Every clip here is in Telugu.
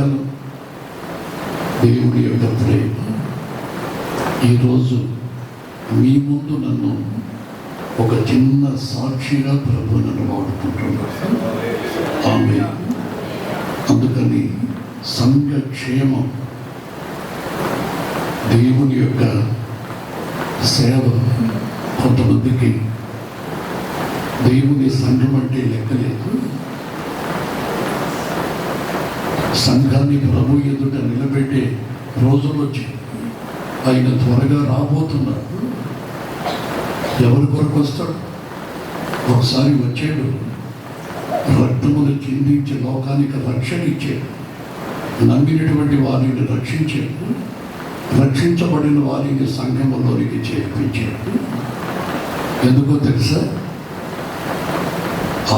చెప్పగలం? దేవుని యొక్క ప్రేమ. ఈరోజు మీ ముందు నన్ను ఒక చిన్న సాక్షిగా ప్రభు నన్ను వాడుకుంటున్నాను. ఆమె అందుకని సంఘక్షేమం, దేవుని యొక్క సేవ. కొంతమందికి దేవుని సంఘం అంటే లెక్కలేదు. సంఘాన్ని ప్రభు ఎదుట నిలబెట్టే రోజులు వచ్చి ఆయన త్వరగా రాబోతున్నాడు. ఎవరి కొరకు వస్తాడు? ఒకసారి వచ్చాడు, రక్తమును చిందించి లోకానికి రక్షణ ఇచ్చాడు, నమ్మినటువంటి వారిని రక్షించాడు, రక్షించబడిన వారిని సంఘములోనికి చేర్పించాడు. ఎందుకో తెలుసా?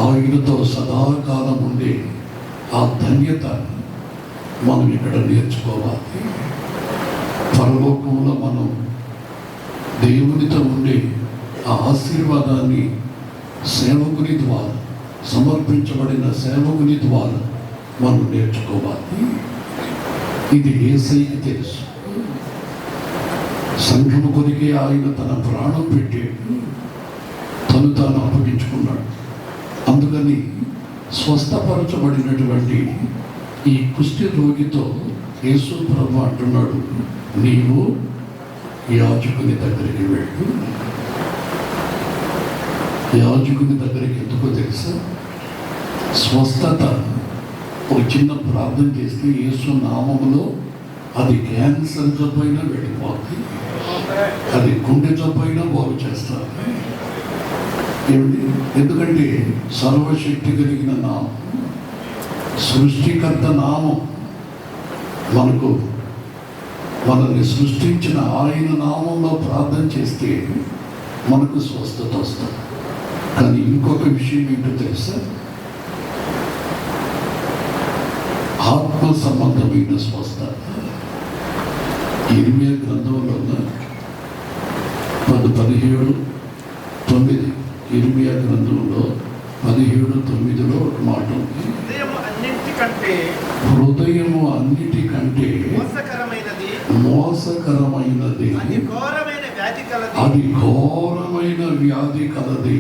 ఆయనతో సదాకాలం ఉండే ఆ ధన్యత మనం ఇక్కడ నేర్చుకోవాలి. పరలోకంలో మనం దేవునితో ఉండే ఆ ఆశీర్వాదాన్ని సేవకుని ద్వారా, సమర్పించబడిన సేవకుని ద్వారా మనం నేర్చుకోవాలి. ఇది యేసయ్యకి తెలుసు. సంఘము కొరికే ఆయన తన ప్రాణం పెట్టాడు, తను తాను అప్పగించుకున్నాడు. అందుకని స్వస్థపరచబడినటువంటి ఈ కుష్టి రోగితో యేసు ప్రభు అంటున్నాడు, నీవు యాజకుని దగ్గరికి వెళ్ళు. యాజకుని దగ్గరికి ఎందుకో తెలుసా? స్వస్థత ఒక చిన్న ప్రార్థన చేస్తే యేసు నామములో అది క్యాన్సర్ జబ్బైనా వెళ్ళిపోతుంది, అది గుండె జబ్బైనా బాగు చేస్తారు. ఎందుకంటే సర్వశక్తి కలిగిన నామం, సృష్టికర్త నామం. మనల్ని సృష్టించిన ఆయన నామంలో ప్రార్థన చేస్తే మనకు స్వస్థత వస్తుంది. కానీ ఇంకొక విషయం ఏంటో తెలుసా? ఆత్మ సంబంధమైన స్వస్థత. ఇర్మియా గ్రంథంలో 17:9 ఇర్మియా గ్రంథంలో 17:9 ఒక మాట ఉంది. హృదయము అన్నిటికంటే మోసకరమైనది, అది ఘోరమైన వ్యాధి కలది,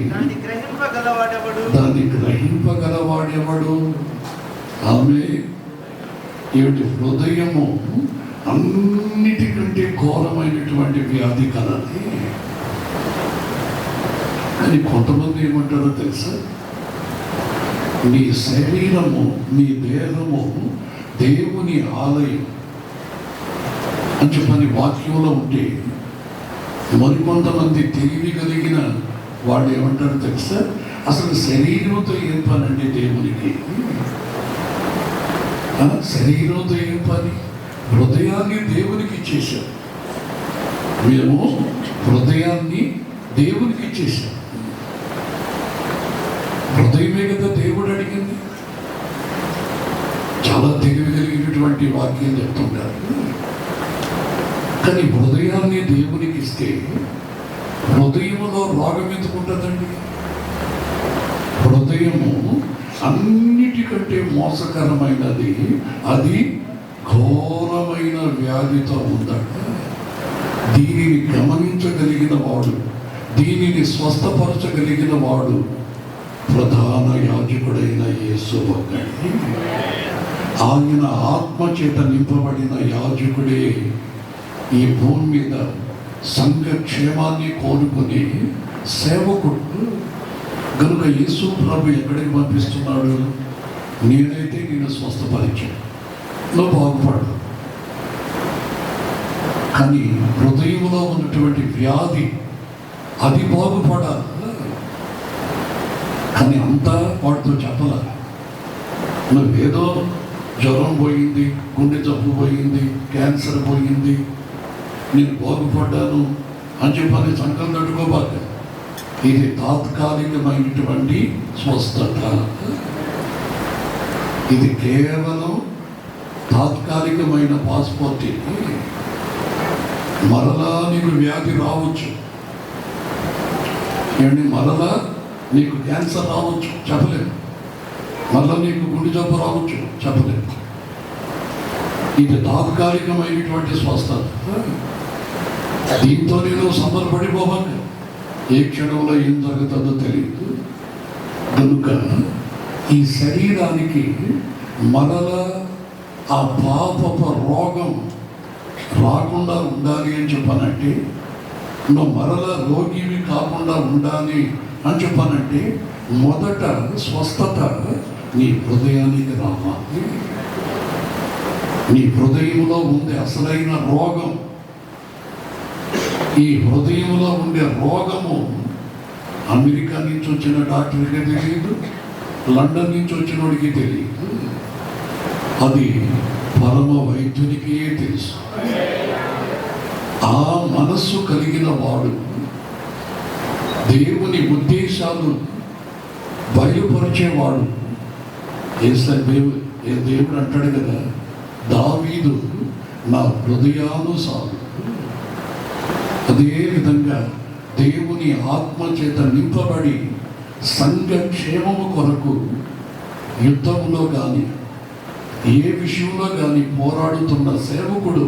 దాన్ని గ్రహింపగలవాడెవడు? ఆమె ఏమిటి? హృదయము అన్నిటికంటే ఘోరమైనటువంటి వ్యాధి కలది. కానీ కొంతమంది ఏమంటారో తెలుసా? నీ శరీరము, నీ దేహము దేవుని ఆలయం అని చెప్పని వాక్యంలో ఉంటే, మరికొంతమంది తెలివి కలిగిన వాళ్ళు ఏమంటారో తెలుసా? అసలు శరీరంతో ఏం పని అండి దేవునికి? శరీరంతో ఏం పని? హృదయాన్ని దేవునికి ఇచ్చేశాం. మేము హృదయాన్ని దేవునికి ఇచ్చేశాం. హృదయమే కదా దేవుడు అడిగింది. చాలా తెలివి కలిగినటువంటి వాక్యం చెప్తుంటారు. కానీ హృదయాన్ని దేవునికి ఇస్తే హృదయంలో రోగం ఎందుకుంటుందండి? హృదయము అన్నిటికంటే మోసకరమైనది, అది ఘోరమైన వ్యాధితో ఉందట. దీనిని గమనించగలిగిన వాడు, దీనిని స్వస్థపరచగలిగిన వాడు ప్రధాన యాజకుడైన యేసు ఒక్కడే. ఆయన ఆత్మ చేత నింపబడిన యాజకుడే ఈ భూమి మీద సంఘక్షేమాన్ని కోరుకుని సేవకుడు. కనుక యేసు ప్రభు ఎక్కడికి పంపిస్తున్నాడు? నేనైతే నేను స్వస్థపరిచాను, నువ్వు బాగుపడు. కానీ హృదయంలో ఉన్నటువంటి వ్యాధి అది బాగుపడాలి. కానీ అంతా వాడితో చెప్పాల. నువ్వేదో జ్వరం పోయింది, గుండె జబ్బు పోయింది, క్యాన్సర్ పోయింది, నేను బాగుపడ్డాను అని చెప్పని సంకల్పం తట్టుకోబాక. ఇది తాత్కాలికమైనటువంటి స్వస్థత. ఇది కేవలం తాత్కాలికమైన పాస్పోర్ట్. మరలా నీకు వ్యాధి రావచ్చు, మరలా నీకు క్యాన్సర్ రావచ్చు, చెప్పలేము. మళ్ళీ నీకు గుండె జబ్బు రావచ్చు, చెప్పలేము. ఇది తాత్కాలికమైనటువంటి స్వస్థత. దీంతో నేను సంబరపడిపోవాలి, ఏ క్షణంలో ఏం జరుగుతుందో తెలియదు. కనుక ఈ శరీరానికి మరలా ఆ పాపపు రోగం రాకుండా ఉండాలి అని చెప్పానంటే, నువ్వు మరలా రోగివి కాకుండా ఉండాలి అని చెప్పానంటే, మొదట స్వస్థత నీ హృదయానికి రావాలి. నీ హృదయంలో ఉండే అసలైన రోగం, ఈ హృదయంలో ఉండే రోగము అమెరికా నుంచి వచ్చిన డాక్టర్కి తెలియదు, లండన్ నుంచి వచ్చిన వాడికి తెలియదు, అది పరమ వైద్యునికే తెలుసు. ఆ మనస్సు కలిగిన వాడు దేవుని ఉద్దేశాలు బయలుపరిచేవాడు. దేవుడు అంటాడు కదా, దావీదు నా హృదయానుసారుడు. అదే విధంగా దేవుని ఆత్మ చేత నింపబడి సంఘ క్షేమము కొరకు యుద్ధంలో కానీ ఏ విషయంలో కానీ పోరాడుతున్న సేవకుడు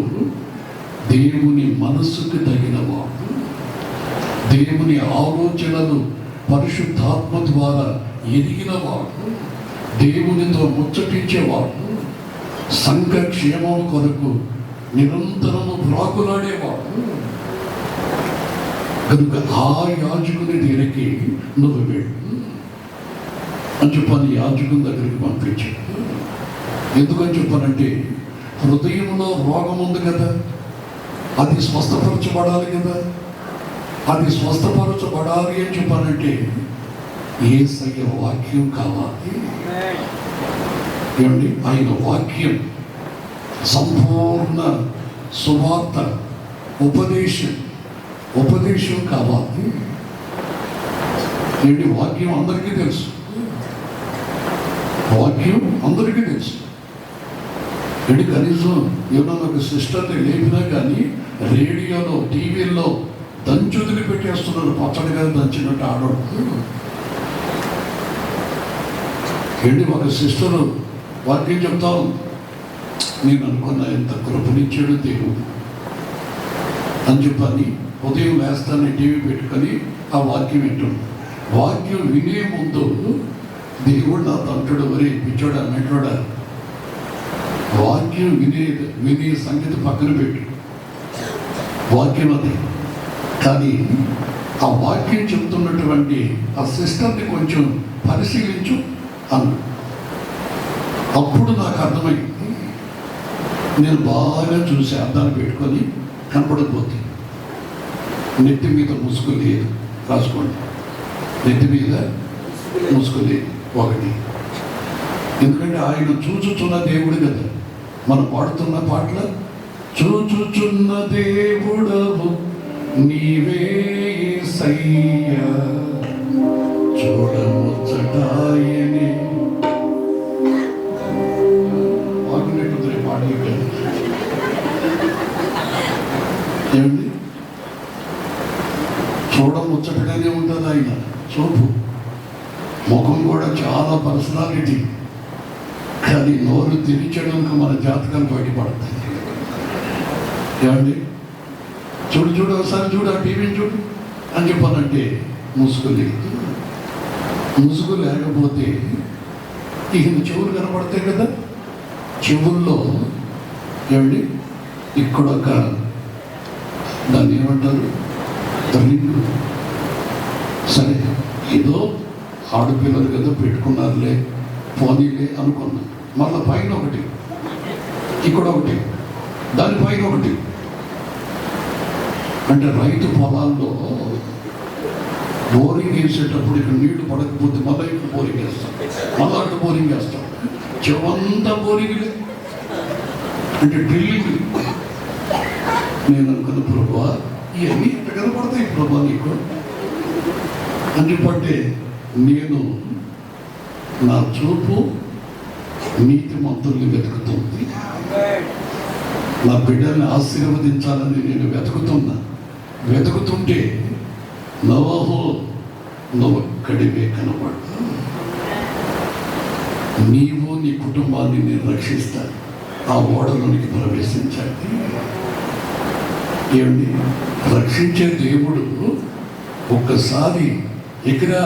దేవుని మనస్సుకు తగినవాడు, దేవుని ఆలోచనలు పరిశుద్ధాత్మ ద్వారా ఎదిగినవాడు, దేవునితో ముచ్చటించేవాడు, సంఘ క్షేమం కొరకు నిరంతరము ప్రాకులాడేవాడు. కనుక ఆ యాజకుని దగ్గరికి నువ్వు వెళ్ళు అని చెప్పని యాజకుని దగ్గరికి పంపించాడు. ఎందుకని చెప్పానంటే, హృదయంలో రోగం ఉంది కదా, అది స్వస్థపరచబడాలి కదా. అది స్వస్థపరచబడాలి అని చెప్పానంటే యేసయ్య వాక్యం కావాలి. ఏమండి, ఆయన వాక్యం సంపూర్ణ సువార్త ఉపదేశం కావాలి. ఏంటి, వాక్యం అందరికీ తెలుసు, వాక్యం అందరికీ తెలుసు. ఏంటి, కనీసం ఏమన్నా ఒక సిస్టర్ని లేపినా కానీ రేడియోలో టీవీల్లో దంచుదిలి పెట్టేస్తున్నారు, పచ్చడిగా దంచినట్టు ఆడవాడు. ఏంటి, ఒక సిస్టరు వాక్యం చెప్తాను, నేను అనుకున్నా ఎంత కృపనిచ్చాడు దేవుడు అని చెప్పని ఉదయం వేస్తాను టీవీ పెట్టుకొని ఆ వాక్యం వింటాడు. వాక్యం వినే ముందు దేవుడు నా తంటుడు వరే పిచ్చోడా మెట్రోడా, వాక్యం వినే సంగతి పక్కన పెట్టు, వాక్యం అది. కానీ ఆ వాక్యం చెప్తున్నటువంటి ఆ సిస్టర్ని కొంచెం పరిశీలించు అన్న. అప్పుడు నాకు అర్థమైంది. నేను బాగా చూసి అద్దాలు పెట్టుకొని కనపడకపోతుంది. నెత్తి మీద ముసుగు లేదు, రాసుకోండి, నెత్తి మీద ముసుగు లేదు ఒకటి. ఎందుకంటే ఆయన చూచుచున్న దేవుడు కదా. మనం పాడుతున్న పాటల చూచుచున్న దేవుడవు నీవే యేసయ్యా, చూడముచ్చటాయనే బాగున్నట్టుంది పాట. ఏమండి, చూడముచ్చటగానే ఉంటుంది ఆయన చూపు. ముఖం కూడా చాలా పర్సనాలిటీ, కానీ నోరు తెరిచడానికి మన జాతకాలు బయటపడతాయి. ఏమండి, చూడు ఒకసారి చూడు, ఆ టీవీని చూడు అని చెప్పానంటే ముసుగు లేదు. ముసుగు లేకపోతే ఇక చెవులు కనపడతాయి కదా. చెవుల్లో ఏమండి, ఇక్కడ ఒక దాన్ని ఏమంటారు, రింగ్. సరే, ఏదో ఆడపిల్లలు కదా పెట్టుకున్నారులే, పోనీలే అనుకున్నా. మళ్ళీ పైన ఒకటి, ఇక్కడ ఒకటి, దానిపైన ఒకటి. అంటే రైతు పొలాల్లో బోరింగ్ వేసేటప్పుడు ఇక్కడ నీళ్లు పడకపోతే మళ్ళీ ఇక్కడ బోరింగ్ వేస్తాం, మళ్ళీ అటు బోరింగ్ వేస్తాం, చెవంతా బోరింగ్లే. అంటే డ్రిల్లింగ్. నేను అనుకున్న, ప్రభా ఇవన్నీ ఎక్కడ కనపడతాయి ప్రభా నీకు అని చెప్పంటే, నేను నా చూపు నీతిమంతుల్ని వెతుకుతుంది. నా బిడ్డల్ని ఆశీర్వదించాలని నేను వెతుకుతుంటే నువ్వు ఒక్కడివే కనపడు. నీవు నీ కుటుంబాన్ని నేను రక్షిస్తాను. ఆ ఓడలోనికి ప్రవేశించాలి. ఏమండి, రక్షించే దేవుడు ఒక్కసారి ఎగిరా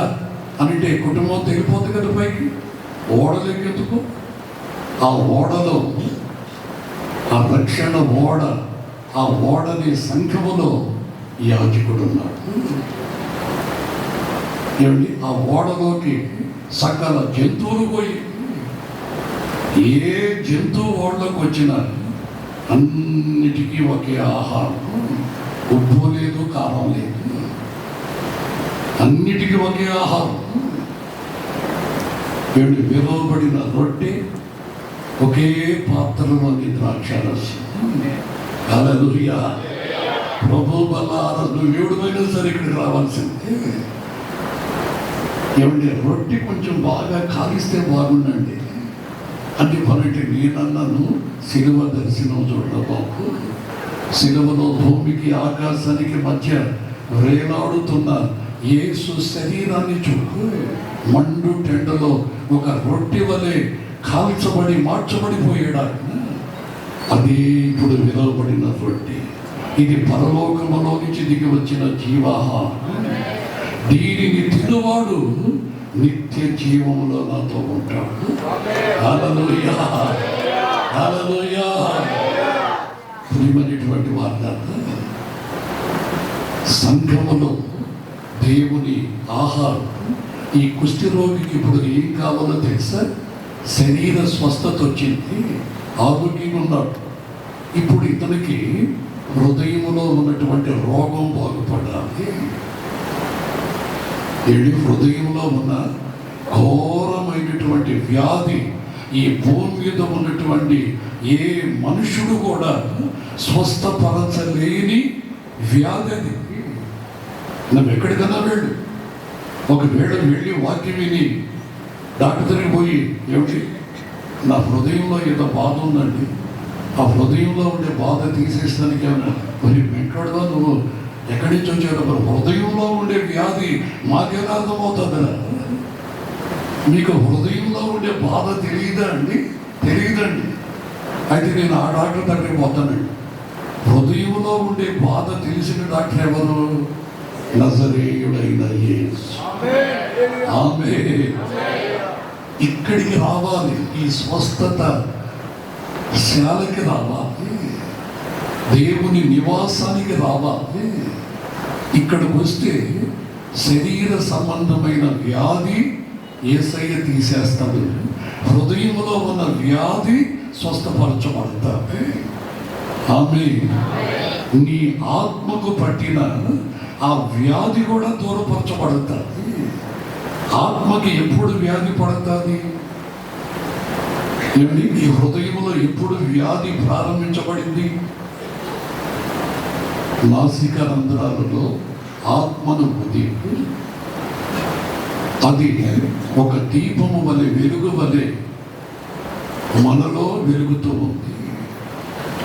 అంటే కుటుంబం తెగిపోతుంది కదా పైకి. ఓడలెక్కేందుకు? ఆ ఓడలో ఆ రక్షణ ఓడ, ఆ ఓడని సంఘములో యాజకుడు ఉన్నాడు. ఏమండి, ఆ ఓడలోకి సకల జంతువులు పోయి, ఏ జంతువు ఓడలోకి వచ్చినా అన్నిటికీ ఒకే ఆహారం. ఉప్పు లేదు, కారం లేదు, అన్నిటికీ ఒకే ఆహారం. ఏమిటి, విలువబడిన రొట్టె, ఒకే పాత్రలోని ద్రాక్షారసం. హల్లెలూయా. ప్రభు బలారా, నువ్వు ఏడుమైనా సరే ఇక్కడికి రావాల్సిందే. ఏమండి, రొట్టె కొంచెం బాగా కాలిస్తే బాగుండండి. అన్ని పనంటే నేనన్నాను, సిలువ దర్శనం చూడబాకు. సిలువలో భూమికి ఆకాశానికి మధ్య వేలాడుతున్న యేసు శరీరాన్ని చూడు. మండు టెండలో ఒక రొట్టె వలె కాల్చబడి మార్చబడిపోయాడు. అదే ఇప్పుడు విలువబడిన రొట్టె. ఇది పరలోకములో నుంచి దిగి వచ్చిన జీవాహారం. దీనిని తినువాడు నిత్య జీవములో నాతో ఉంటాడు. హల్లెలూయా, హల్లెలూయా. ప్రియమైనటువంటి వార్త, సంఘములో దేవుని ఆహారం. ఈ కుష్టి రోగికి ఇప్పుడు ఏం కావాలో తెలుసా? శరీర స్వస్థత వచ్చింది, ఆరోగ్యంగా ఉన్నాడు. ఇప్పుడు ఇతనికి హృదయంలో ఉన్నటువంటి రోగం బాగుపడాలి. హృదయంలో ఉన్న ఘోరమైనటువంటి వ్యాధి, ఈ భూమి మీద ఉన్నటువంటి ఏ మనుషుడు కూడా స్వస్థపరచలేని వ్యాధి అది. నువ్వు ఎక్కడికన్నా వెళ్ళు, ఒకవేళ వెళ్ళి వాక్యం విని డాక్టర్ దగ్గరికి పోయి, ఏమిటి నా హృదయంలో ఏదో బాధ ఉందండి, ఆ హృదయంలో ఉండే బాధ తీసేస్తానికి ఏమన్నా మరి వెంటాడుదా, నువ్వు ఎక్కడి నుంచి వచ్చాడు? మరి హృదయంలో ఉండే వ్యాధి మాకేలా అర్థమవుతుందా? మీకు హృదయంలో ఉండే బాధ తెలియదా అండి? తెలియదండి. అయితే నేను ఆ డాక్టర్ దగ్గరికి పోతానండి. హృదయంలో ఉండే బాధ తెలిసిన డాక్టర్ ఎవరు? నజరేయుడైన యేసు. ఆమేన్. ఇక్కడికి రావాలి, ఈ స్వస్థత శాలకి రావాలి, దేవుని నివాసానికి రావాలి. ఇక్కడికి వస్తే శరీర సంబంధమైన వ్యాధి యేసయ్య తీసేస్తాడు. హృదయంలో ఉన్న వ్యాధి స్వస్థపరచబడతాడు. ఆమేన్. నీ ఆత్మకు పట్టిన ఆ వ్యాధి కూడా దూరపరచబడుతుంది. ఆత్మకి ఎప్పుడు వ్యాధి పడుతుంది? ఏమండి, ఈ హృదయంలో ఎప్పుడు వ్యాధి ప్రారంభించబడింది? నాసిక రంధ్రాలలో ఆత్మను ఉదిపి అది ఒక దీపము వలె, వెలుగు వలె మనలో వెలుగుతూ ఉంది.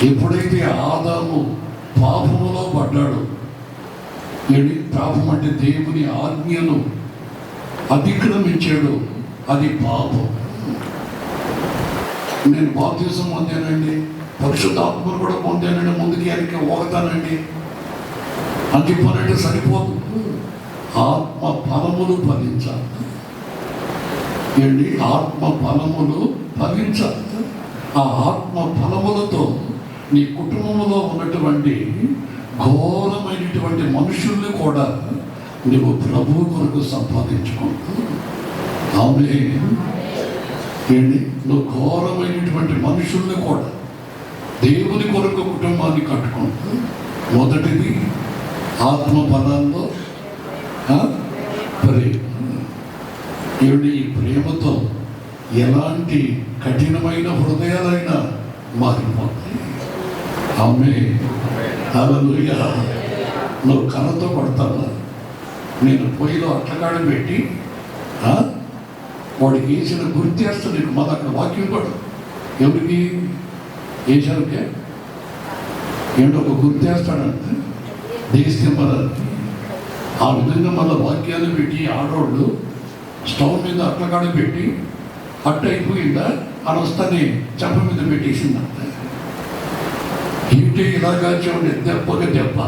ఎప్పుడైతే ఆదాము పాపములో పడ్డాడు, పాపం అంటే దేవుని ఆజ్ఞను అతిక్రమించాడు, అది పాపం. నేను బాప్తిసం పొందానండి, పరిశుద్ధాత్మను కూడా పొందానండి, ముందుకి వెనక్కి పోతానండి అని చెప్పానంటే సరిపోదు. ఆత్మ ఫలములు ఫలించాలి. ఏంటి? ఆత్మ ఫలములు ఫలించాలి. ఆ ఆత్మ ఫలములతో నీ కుటుంబంలో ఉన్నటువంటి ఘోరమైనటువంటి మనుషుల్ని కూడా నువ్వు ప్రభువు కొరకు సంపాదించుకుంటూ, ఆమేన్. ఏంటి? నువ్వు ఘోరమైనటువంటి మనుషుల్ని కూడా దేవుని కొరకు కుటుంబాన్ని కట్టుకుంటూ, మొదటిది ఆత్మ ఫలాల్లో ప్రేమ. ఏమిటి? ఈ ప్రేమతో ఎలాంటి కఠినమైన హృదయాలైనా మారిపోతాయి. ఆమేన్. హల్లెలూయా. నువ్వు కర్రతో కొడతావా? నేను పొయ్యిలో అట్లకాడ పెట్టి వాడికి వేసిన గుర్తేస్తా నీకు. మళ్ళీ అక్కడ వాక్యం కూడా ఎవరికి వేసారుకే ఏంటో ఒక గుర్తేస్తాడంటే దేశం మళ్ళీ ఆ విధంగా మళ్ళీ వాక్యాలు పెట్టి ఆడవాళ్ళు స్టవ్ మీద అట్లకాడ పెట్టి అట్ట అయిపోయిందా అని వస్తానే చెంప మీద పెట్టేసిందంట. ఇంటి ఇలాగా చూడండి, దెబ్బగా దెబ్బ.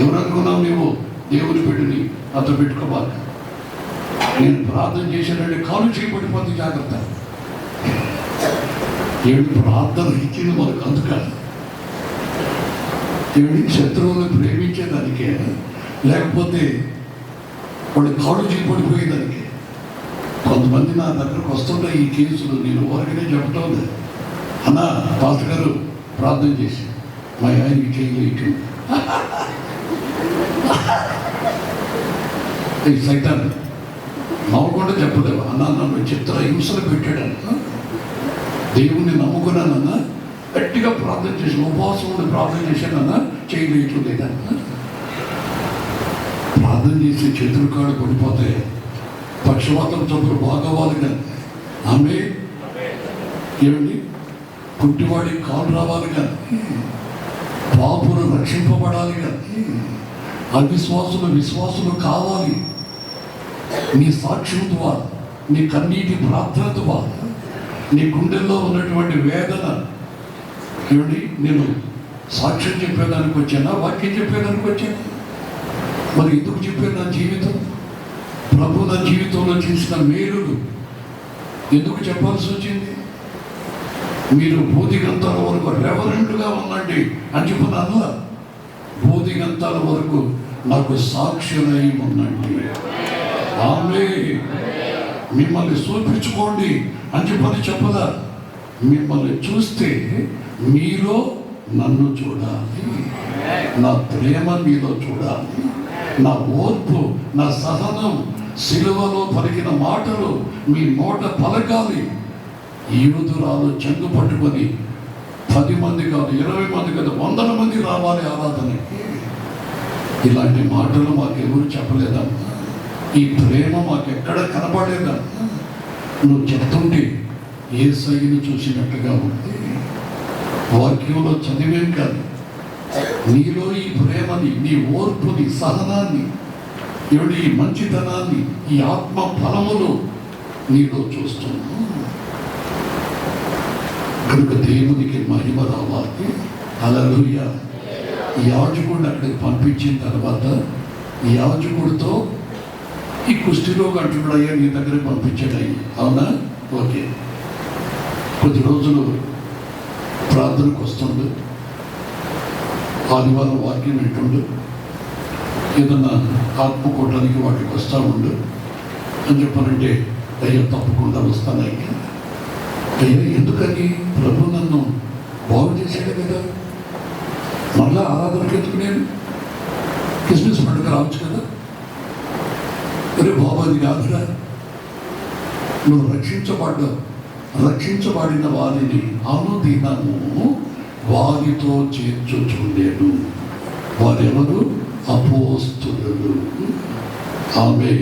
ఎవరనుకున్నావు నీవు? దేవుని బిడ్డని అతను పెట్టుకోబాక. నేను ప్రార్థన చేశానంటే కాలు చేయబడిపోతే జాగ్రత్త. ఏడు ప్రార్థన ఇచ్చింది మనకు అందుక. ఏడు శత్రువులను ప్రేమించేదానికే, లేకపోతే వాడు కాళ్ళు చేయబడిపోయేదానికే. కొంతమంది నా దగ్గరకు వస్తుంటే ఈ కేసులు నేను ఊరికనే చెప్పటం లేదు. అన్న పాస్టర్ గారు ప్రార్థన చేసి మా ఆయనకి చేయలేదు సైతాన్ని నవ్వకుండా చెప్పలేవు. అన్న నన్ను చిత్ర హింసలు పెట్టాడన్న, దేవుణ్ణి నమ్ముకున్నానన్న, గట్టిగా ప్రార్థన చేసి ఉపవాసం ఉండి ప్రార్థన చేశానన్నా చేయలేదు లేదన్న. ప్రార్థన చేసి చేతులు కాడు పడిపోతే పక్షవాతం చదువులు బాగోవాలి కానీ ఆమె ఏమండి పుట్టివాడికి కాలు రావాలి కానీ, పాపులు రక్షింపబడాలి కానీ, అవిశ్వాసులు విశ్వాసులు కావాలి. నీ సాక్ష్యం ద్వారా, నీ కన్నీటి ప్రార్థన ద్వారా, నీ గుండెల్లో ఉన్నటువంటి వేదన ఏమండి నేను సాక్ష్యం చెప్పేదానికి వచ్చానా, వాక్యం చెప్పేదానికి వచ్చాను? మరి ఎందుకు చెప్పాను? నా జీవితం, ప్రభు నా జీవితంలో చేసిన మేలులు ఎందుకు చెప్పాల్సి వచ్చింది? మీరు బోధిగంతాల వరకు రెవరెంట్గా ఉండండి అని చెప్పినాను. బోధిగంతాల వరకు నాకు సాక్షులై ఉండండి. ఆమె మిమ్మల్ని చూపించుకోండి అని చెప్పదా. మిమ్మల్ని చూస్తే మీలో నన్ను చూడాలి, నా ప్రేమ మీలో చూడాలి, నా ఓర్పు, నా సహనం, సిలువలో పలికిన మాటలు మీ నోట పలకాలి. యూదురాలు చెంగు పట్టుకొని 10 మంది కాదు, 20 మంది కాదు, 100 మంది రావాలి ఆరాధనకి. ఇలాంటి మాటలు మాకెవరు చెప్పలేదమ్మా. ఈ ప్రేమ మాకెక్కడ కనబడలేదమ్మా. నువ్వు చెప్తుంటే యేసయ్యను చూసినట్టుగా ఉంది. వాక్యంలో చదివేం కాదు, నీలో ఈ ప్రేమని, నీ ఓర్పుని, సహనాన్ని, ఏమిటి ఈ మంచితనాన్ని, ఈ ఆత్మ ఫలములు నీలో చూస్తున్నావు. కనుక దేవునికి మహిమ రావాలి. హల్లెలూయా. యాజకుడిని అక్కడికి పంపించిన తర్వాత యాజకుడితో ఈ కుష్టిలోకి అంటున్నాడు, అయ్యా నీ దగ్గరికి పంపించాడయ్యి. అవునా? ఓకే. కొద్ది రోజులు ప్రార్థనకు వస్తుండు, ఆదివారం వాక్యం వింటుండు, ఏదన్నా ఆత్మకోవడానికి వాటికి వస్తూ ఉండు అని చెప్పానంటే, అయ్యా తప్పకుండా వస్తానయ్యా. అయ్యా ఎందుకని? ప్రభు నన్ను బాగు చేశాడు కదా, మళ్ళా ఆరాధనకి ఎందుకు నేను క్రిస్మస్ పండుగ రావచ్చు కదా. అరే బాబు అది కాదురా, నువ్వు రక్షించబడిన వారిని అనుదినము వారితో చేర్చుచుండేను. వారెవరు? అపోస్తులు. ఆమె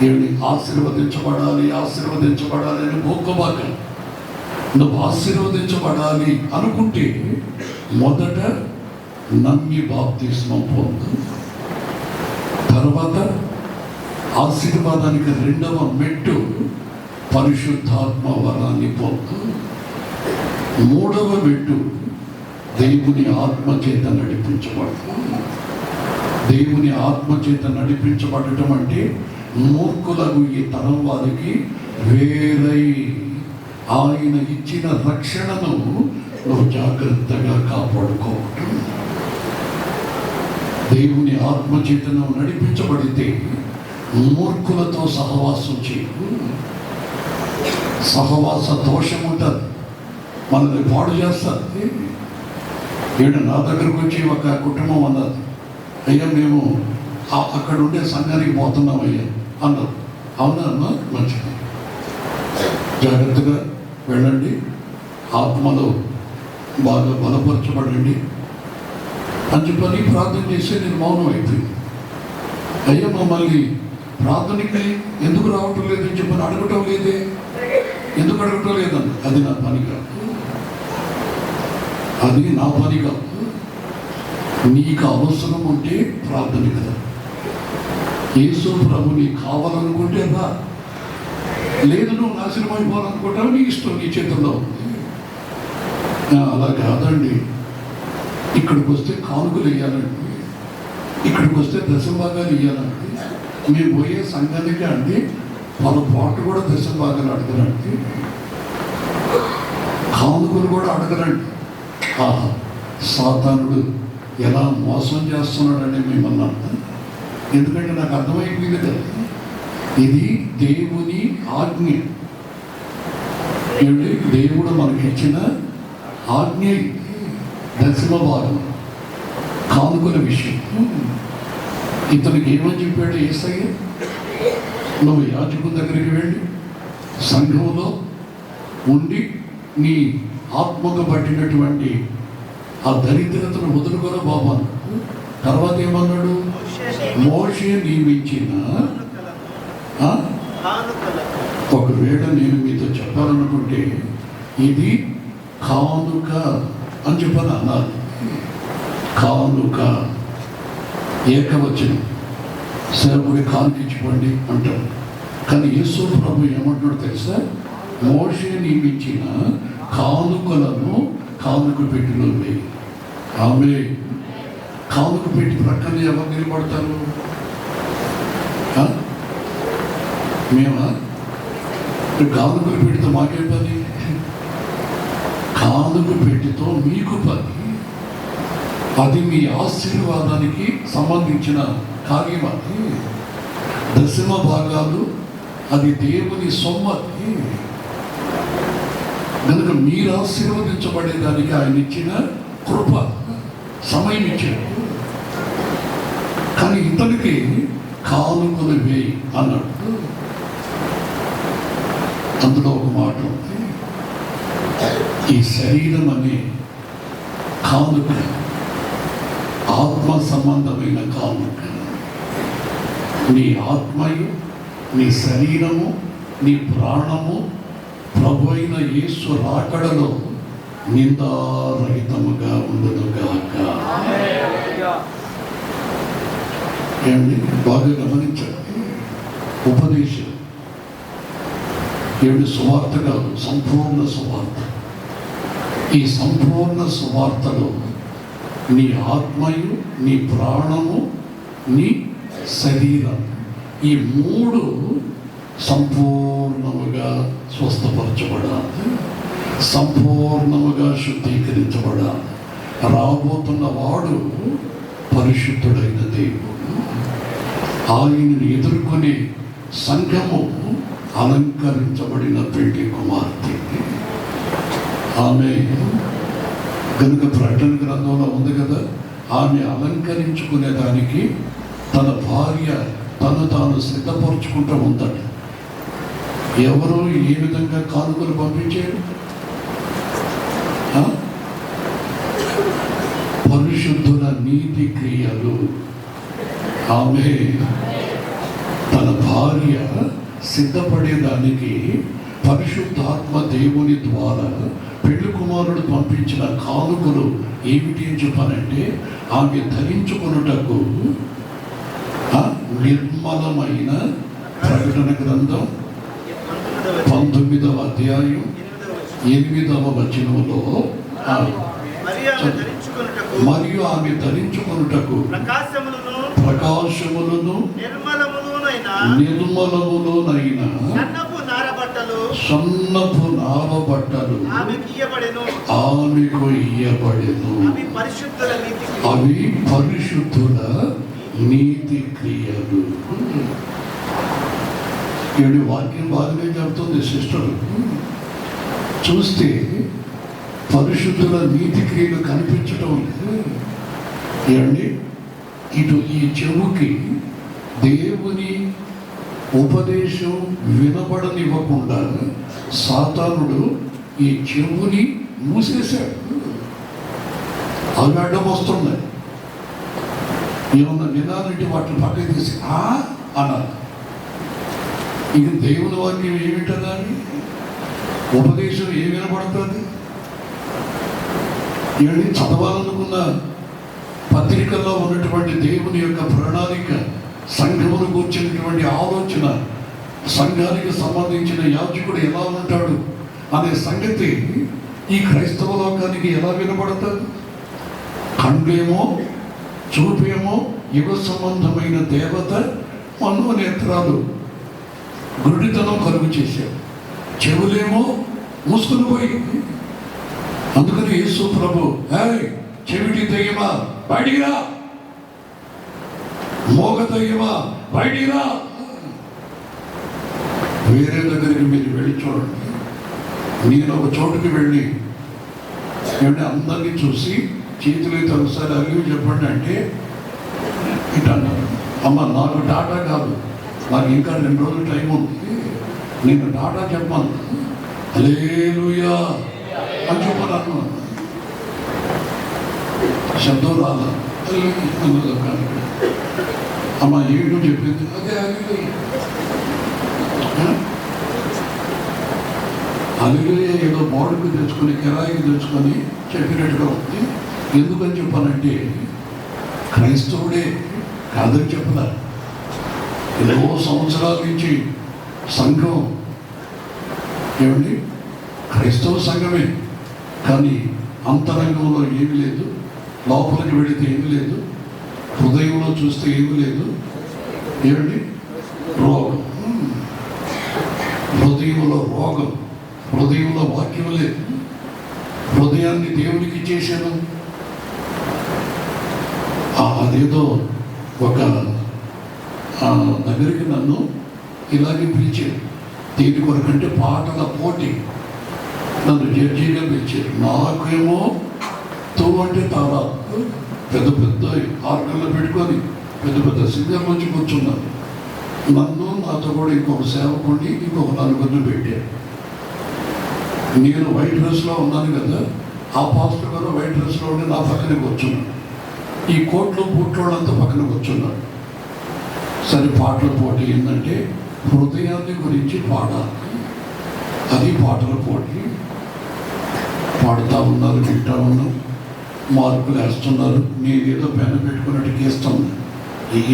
దేవుని ఆశీర్వదించబడాలి అని గోక్కబాక. నువ్వు ఆశీర్వదించబడాలి అనుకుంటే మొదట నమ్మి బాప్తిస్మం పొందు. తర్వాత ఆశీర్వాదానికి 2వ మెట్టు పరిశుద్ధాత్మ వరాన్ని పొందు. 3వ మెట్టు దేవుని ఆత్మచేత నడిపించబడు. దేవుని ఆత్మచేత నడిపించబడటం అంటే మూర్ఖులకు ఈ తరం వారికి వేరై ఆయన ఇచ్చిన రక్షణను నువ్వు జాగ్రత్తగా కాపాడుకోవటం. దేవుని ఆత్మచేతను నడిపించబడితే మూర్ఖులతో సహవాసం చేయు. సహవాస దోషం ఉంటుంది, మనల్ని పాడు చేస్తుంది. నేను నా దగ్గరకు వచ్చి ఒక కుటుంబం అన్నది, అయ్యా మేము అక్కడ ఉండే సంఘానికి పోతున్నాం అయ్యా అన్నారు. అవునా అన్నా? మంచిది, జాగ్రత్తగా వెళ్ళండి, ఆత్మలో బాగా బలపరచబడండి అని చెప్పని ప్రార్థన చేస్తే నేను మౌనం అయిపోయింది. అయ్యా మమ్మల్ని ప్రార్థనకి ఎందుకు రావటం లేదని చెప్పని అడగటం లేదే, ఎందుకు అడగటం లేదన్న. అది నా పని కాదు, అది నా పని కాదు. నీకు అవసరం ఉంటే ప్రార్థన కదా. యేసు ప్రభు నీకు కావాలనుకుంటే రా, లేదు నువ్వు నాశనం అయిపోవాలనుకుంటావు, నీ ఇష్టం, నీ చేతుల్లో ఉంది. అలా కాదండి, ఇక్కడికి వస్తే కానుకలు వేయాలండి, ఇక్కడికి వస్తే దశభాగాలు ఇవ్వాలండి. మేము పోయే సంఘానికి అండి వాళ్ళ పాటు కూడా దశభాగాలు అడగరండి, కానుకలు కూడా అడగరండి. ఆహా, సాతానుడు ఎలా మోసం చేస్తున్నాడని మిమ్మల్ని అంట. ఎందుకంటే నాకు అర్థమైపోయింది కదా, ఇది దేవుని ఆజ్ఞ. ఏమిటి? దేవుడు మనకిచ్చిన ఆజ్ఞ. దశమ భాగం కానుకల విషయం. ఇతనికి ఏమని చెప్పాడు యేసయ్య? నువ్వు యాజకుని దగ్గరికి వెళ్ళి సంఘంలో ఉండి నీ ఆత్మకు పట్టినటువంటి ఆ దరిద్రతను వదులుకోరా బాబా. తర్వాత ఏమన్నాడు? మోషే నియమించిన ఒకవేళ నేను మీతో చెప్పాలనుకుంటే ఇది కానుక అని చెప్పని అన్నారు. కానుక ఏకవచనం, సేవకుడి కానుక ఇచ్చిపోండి అంటారు. కానీ యేసు ప్రభు ఏమంటున్నాడు తెలుసా? మోషే నియమించిన కానుకలను కానుక పెట్టిలో వేయి. ఆమె కానుక పెట్టి ప్రక్కన ఎవరు నిలబడతారు? మేమా? కానుకలు పెడితే మాకే పని, కానుక పెట్టితో మీకు పని. అది మీ ఆశీర్వాదానికి సంబంధించిన కార్యం. అది దశమ భాగాలు, అది దేవుని సొమ్మతి. కనుక మీరు ఆశీర్వదించబడేదానికి ఆయన ఇచ్చిన కృప, సమయం ఇచ్చాడు. కానీ ఇతనికి కానుకలు వేయి అన్నాడు. అందులో ఒక మాట ఉంది, ఈ శరీరం అనే కానుక ఆత్మ సంబంధమైన కానుక. నీ ఆత్మయు, నీ శరీరము, నీ ప్రాణము ప్రభు అయిన యేసు రాకడలో నిందారహితముగా ఉండునుగాక. ఏమండి? బాగా గమనించండి. ఉపదేశం ఏమిటి? సువార్త కాదు, సంపూర్ణ సువార్త. ఈ సంపూర్ణ సువార్తలో నీ ఆత్మయు, నీ ప్రాణము, నీ శరీరం, ఈ మూడు సంపూర్ణముగా స్వస్థపరచబడాలి, సంపూర్ణముగా శుద్ధీకరించబడాలి. రాబోతున్న వాడు పరిశుద్ధుడైన దేవుడు. ఆయనను ఎదుర్కొనే సంఘము అలంకరించబడిన పెళ్లి కుమార్తె. ఆమె కనుక ప్రకటన గ్రంథంలో ఉంది కదా, ఆమె అలంకరించుకునే దానికి తన భార్య తను తాను సిద్ధపరుచుకుంటూ ఉందట. ఎవరు ఏ విధంగా కానుకలు పంపించారు? పరిశుద్ధుల నీతి క్రియలు. ఆమె తన భార్య సిద్ధపడేదానికి పరిశుద్ధాత్మ దేవుని ద్వారా పెళ్లి కుమారుడు పంపించిన కానుకలు ఏమిటి అని చెప్పానంటే, ఆమె ధరించుకొనుటకు నిర్మలమైన ప్రకటన గ్రంథం 19వ అధ్యాయం 8వ వచనంలో, మరియు ఆమె ధరించుకొనుటకు ప్రకాశములను నిర్మలములోనైన సన్నపు నార బట్టలు ఆమెకు ఇయ్యబడెను. అవి పరిశుద్ధుల నీతి క్రియలు. ఏడు వాక్యం బాగానే చెబుతుంది సిస్టర్. చూస్తే పరిశుద్ధుల నీతి క్రియలు కనిపించడం ఏమండి? ఇటు ఈ చెవుకి దేవుని ఉపదేశం వినబడనివ్వకుండా సాతానుడు ఈ చెవుని మూసేశాడు. అవి అడ్డం వస్తున్నాయి. ఏమన్నా వినాలంటే వాటిని పక్కకి తీసి అన్నారు. ఇది దేవుని వాక్యం ఏమిటదా? ఉపదేశం ఏం వినబడుతుంది? ఏమి చదవాలనుకున్న పత్రికల్లో ఉన్నటువంటి దేవుని యొక్క ప్రణాళిక, సంఘమును కూర్చున్నటువంటి ఆలోచన, సంఘానికి సంబంధించిన యాజకుడు ఎలా ఉంటాడు అనే సంగతి ఈ క్రైస్తవ లోకానికి ఎలా వినబడుతుంది? కండ్లేమో చూపేమో యుగ సంబంధమైన దేవత మనోనేత్రాలు గుడ్డితనం కలుగు చేశారు. చెవులేమో మూసుకుని పోయి. అందుకని యేసు ప్రభు, చెవిటి దయ్యమా బయటికిరా, మోగ దయ్యమా బయటికిరా. వేరే దగ్గరికి మీరు వెళ్ళి చూడండి. నేను ఒక చోటుకి వెళ్ళి ఏమంటే అందరినీ చూసి చేతులు ఒకసారి అలివి చెప్పండి అంటే ఇటు అన్నారు. అమ్మ నాకు డాటా కాదు, నాకు ఇంకా 2 రోజులు టైం ఉంది, నేను డాటా చెప్పాను, హల్లెలూయా అని చెప్పాను. శబ్దం రాలా. అమ్మ ఏడు చెప్పింది అదే హల్లెలూయా ఏదో బాడుకు తెచ్చుకొని కిరాయికి తెచ్చుకొని చెప్పినట్టుగా ఉంది. ఎందుకని చెప్పానంటే క్రైస్తవుడే కాదని చెప్పాలి. ఎన్నో సంవత్సరాల నుంచి సంఘం ఏమండి క్రైస్తవ సంఘమే, కానీ అంతరంగంలో ఏమీ లేదు, లోపలికి వెళితే ఏమీ లేదు, హృదయంలో చూస్తే ఏమీ లేదు. ఏమండి రోగం, హృదయంలో రోగం, హృదయంలో వాక్యం లేదు. హృదయాన్ని దేవునికి ఇచ్చేసాను. అదేదో ఒక దగ్గరికి నన్ను ఇలాగే పిలిచారు. దీని కొరకంటే పాటల పోటీ నన్ను జడ్జిగా పిలిచారు. నాకేమో అంటే తారా పెద్ద పెద్ద ఆర్గన్లు పెట్టుకొని పెద్ద పెద్ద సింగర్ నుంచి కూర్చున్నారు. నన్ను నాతో కూడా ఇంకొక సేవకుడిని ఇంకొక 4 పెట్టారు. నేను వైట్ డ్రెస్లో ఉన్నాను కదా, ఆ పాస్టర్ గారు వైట్ డ్రెస్లో ఉండి నా పక్కనే కూర్చున్నాను. ఈ కోట్లు బూట్లోళ్ళంతా పక్కన కూర్చున్నాడు. సరే పాటల పోటీ ఏంటంటే హృదయాన్ని గురించి పాడాలి, అది పాటల పోటీ. పాడుతూ ఉన్నారు, వింటూ ఉన్నాం, మార్కులు వేస్తున్నారు. నేను ఏదో పెన్ను పెట్టుకున్నట్టు గీస్తాను.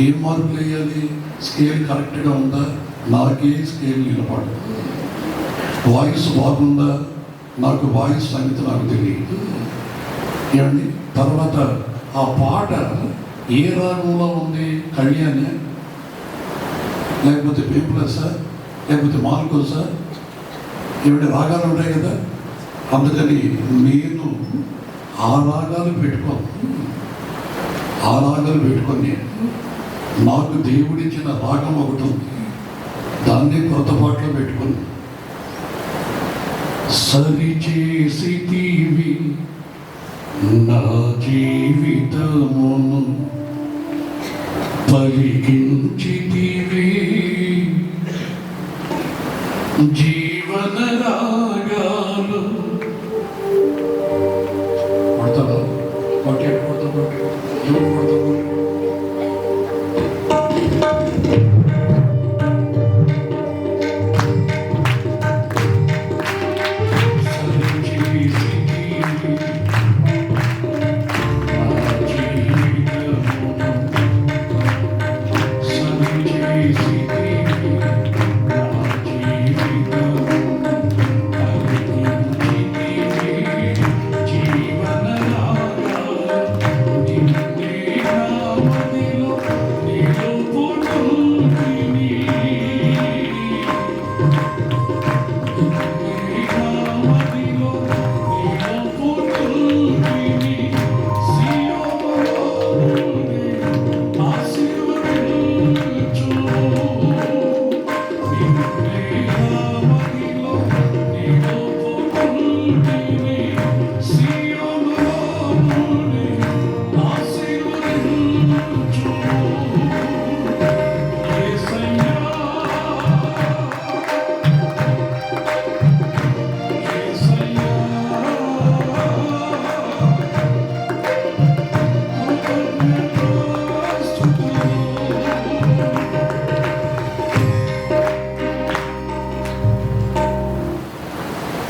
ఏం మార్కులు వేయాలి? స్కేల్ కరెక్ట్గా ఉందా? నాకే స్కేల్ నిలబడదు. వాయిస్ బాగుందా? నాకు వాయిస్ సంగతి నాకు తెలియదు. ఏమండి తర్వాత ఆ పాట ఏ రాగంలో ఉంది? కళ్యాణ్ లేకపోతే పేపులసా లేకపోతే మార్కోసా? ఏమిటి రాగాలు ఉంటాయి కదా. అందుకని నేను ఆ రాగాలు పెట్టుకొని నాకు దేవుడిచ్చిన రాగం ఒకటి ఉంది, దాన్ని కొత్త పాటలో పెట్టుకుని సరిచేసితివి నా జీవితమును పలికించితివి జీవన రాగాలు. కొడతావా? కొడతా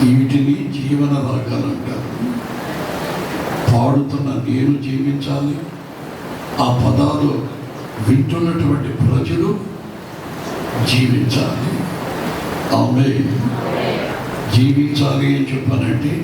వీటిని జీవన రాగాలు అంటారు. పాడుతున్న నేను జీవించాలి, ఆ పదాలు వింటున్నటువంటి ప్రజలు జీవించాలి. ఆమె జీవించాలి అని చెప్పానంటే